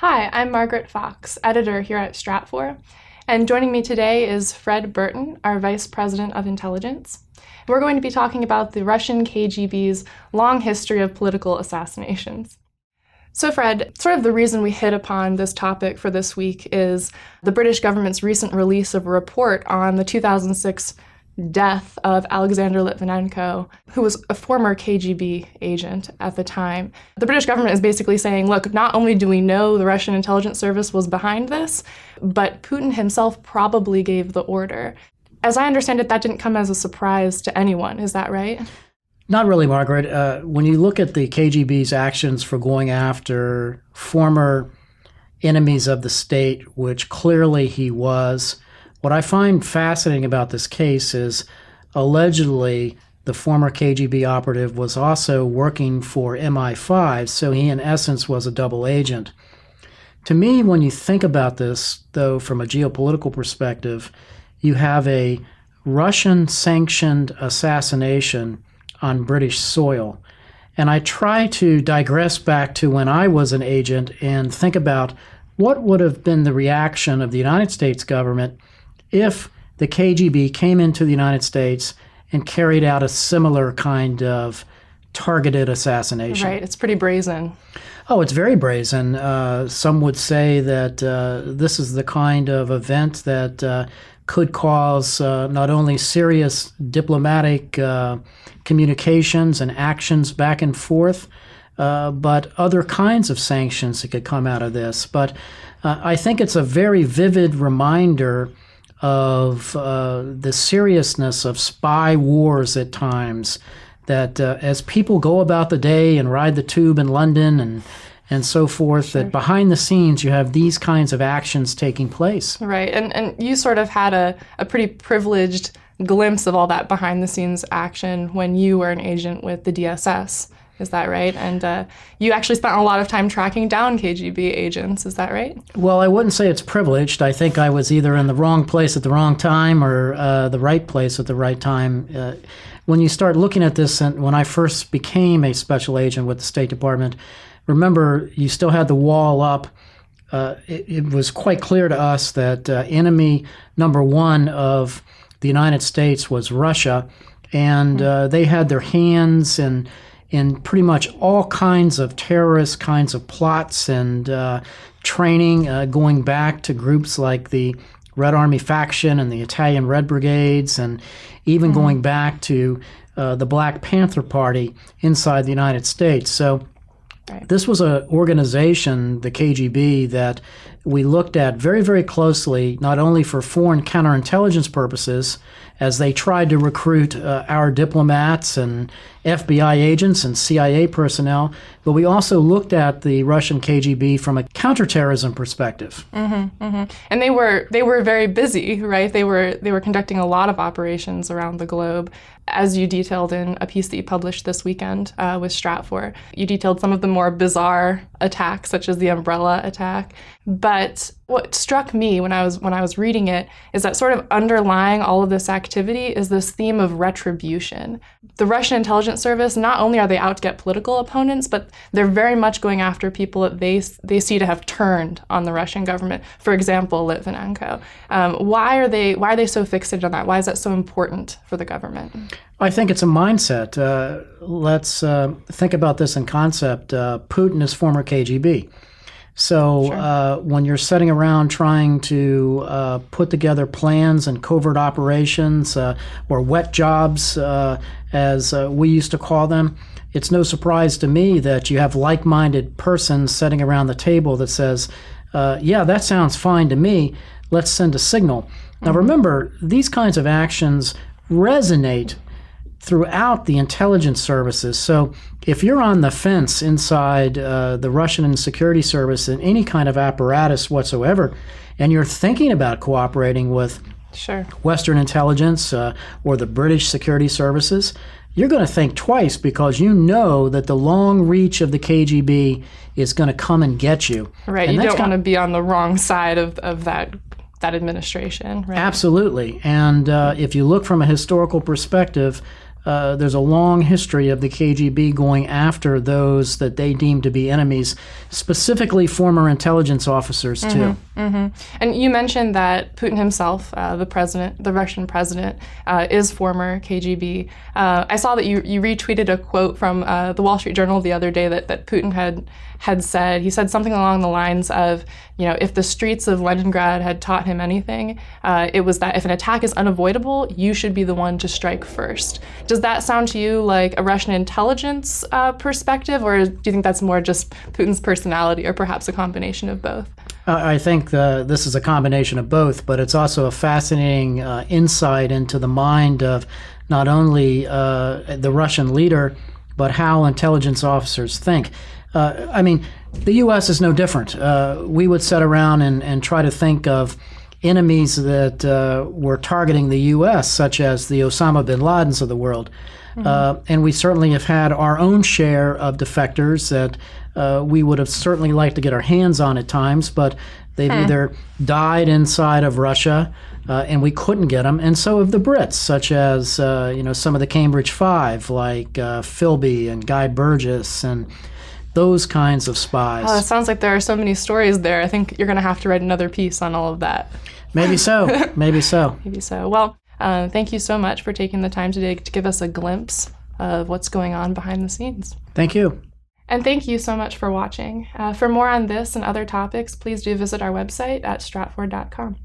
Hi, I'm Margaret Fox, editor here at Stratfor, and joining me today is Fred Burton, our Vice President of Intelligence. We're going to be talking about the Russian KGB's long history of political assassinations. So Fred, sort of the reason we hit upon this topic for this week is the British government's recent release of a report on the 2006 death of Alexander Litvinenko, who was a former KGB agent at the time. The British government is basically saying, look, not only do we know the Russian intelligence service was behind this, but Putin himself probably gave the order. As I understand it, that didn't come as a surprise to anyone. Is that right? Not really, Margaret. When you look at the KGB's actions for going after former enemies of the state, which clearly he was, what I find fascinating about this case is allegedly the former KGB operative was also working for MI5, so he in essence was a double agent. To me, when you think about this, though, from a geopolitical perspective, you have a Russian-sanctioned assassination on British soil. And I try to digress back to when I was an agent and think about what would have been the reaction of the United States government if the KGB came into the United States and carried out a similar kind of targeted assassination. Right, it's pretty brazen. Oh, it's very brazen. Some would say that this is the kind of event that could cause not only serious diplomatic communications and actions back and forth, but other kinds of sanctions that could come out of this. But I think it's a very vivid reminder of the seriousness of spy wars at times, that as people go about the day and ride the tube in London and so forth, sure, that behind the scenes you have these kinds of actions taking place. Right, and you sort of had a pretty privileged glimpse of all that behind the scenes action when you were an agent with the DSS. Is that right? And you actually spent a lot of time tracking down KGB agents. Is that right? Well, I wouldn't say it's privileged. I think I was either in the wrong place at the wrong time or the right place at the right time. When you start looking at this, and when I first became a special agent with the State Department, remember, you still had the wall up. It was quite clear to us that enemy number one of the United States was Russia, and they had their hands in pretty much all kinds of terrorist kinds of plots and training, going back to groups like the Red Army faction and the Italian Red Brigades, and even going back to the Black Panther Party inside the United States. So this was an organization, the KGB, that we looked at very, very closely, not only for foreign counterintelligence purposes, as they tried to recruit our diplomats and FBI agents and CIA personnel, but we also looked at the Russian KGB from a counterterrorism perspective. And they were very busy, right? They were conducting a lot of operations around the globe, as you detailed in a piece that you published this weekend with Stratfor. You detailed some of the more bizarre attacks, such as the umbrella attack. But what struck me when I was reading it is that sort of underlying all of this activity is this theme of retribution. The Russian intelligence service, not only are they out to get political opponents, but they're very much going after people that they see to have turned on the Russian government. For example, Litvinenko. Why are they so fixated on that? Why is that so important for the government? I think it's a mindset. Let's think about this in concept. Putin is former KGB. So sure, when you're sitting around trying to put together plans and covert operations or wet jobs, as we used to call them, it's no surprise to me that you have like-minded persons sitting around the table that says, yeah, that sounds fine to me. Let's send a signal. Now remember, these kinds of actions resonate throughout the intelligence services. So if you're on the fence inside the Russian security service in any kind of apparatus whatsoever, and you're thinking about cooperating with sure, Western intelligence or the British security services, you're going to think twice, because you know that the long reach of the KGB is going to come and get you. Right, and you don't want to be on the wrong side of that administration. Right? Absolutely. And if you look from a historical perspective, there's a long history of the KGB going after those that they deem to be enemies, specifically former intelligence officers, too. And you mentioned that Putin himself, the Russian president, is former KGB. I saw that you retweeted a quote from the Wall Street Journal the other day that Putin had said. He said something along the lines of, if the streets of Leningrad had taught him anything, it was that if an attack is unavoidable, you should be the one to strike first. Does that sound to you like a Russian intelligence perspective, or do you think that's more just Putin's personality, or perhaps a combination of both? I think this is a combination of both, but it's also a fascinating insight into the mind of not only the Russian leader, but how intelligence officers think. The U.S. is no different. We would sit around and try to think of enemies that were targeting the U.S., such as the Osama bin Ladens of the world. And we certainly have had our own share of defectors that we would have certainly liked to get our hands on at times, but they've either died inside of Russia and we couldn't get them, and so have the Brits, such as some of the Cambridge Five, like Philby and Guy Burgess and those kinds of spies. Oh, it sounds like there are so many stories there. I think you're going to have to write another piece on all of that. Maybe so. Maybe so. Maybe so. Well, thank you so much for taking the time today to give us a glimpse of what's going on behind the scenes. Thank you. And thank you so much for watching. For more on this and other topics, please do visit our website at stratfor.com.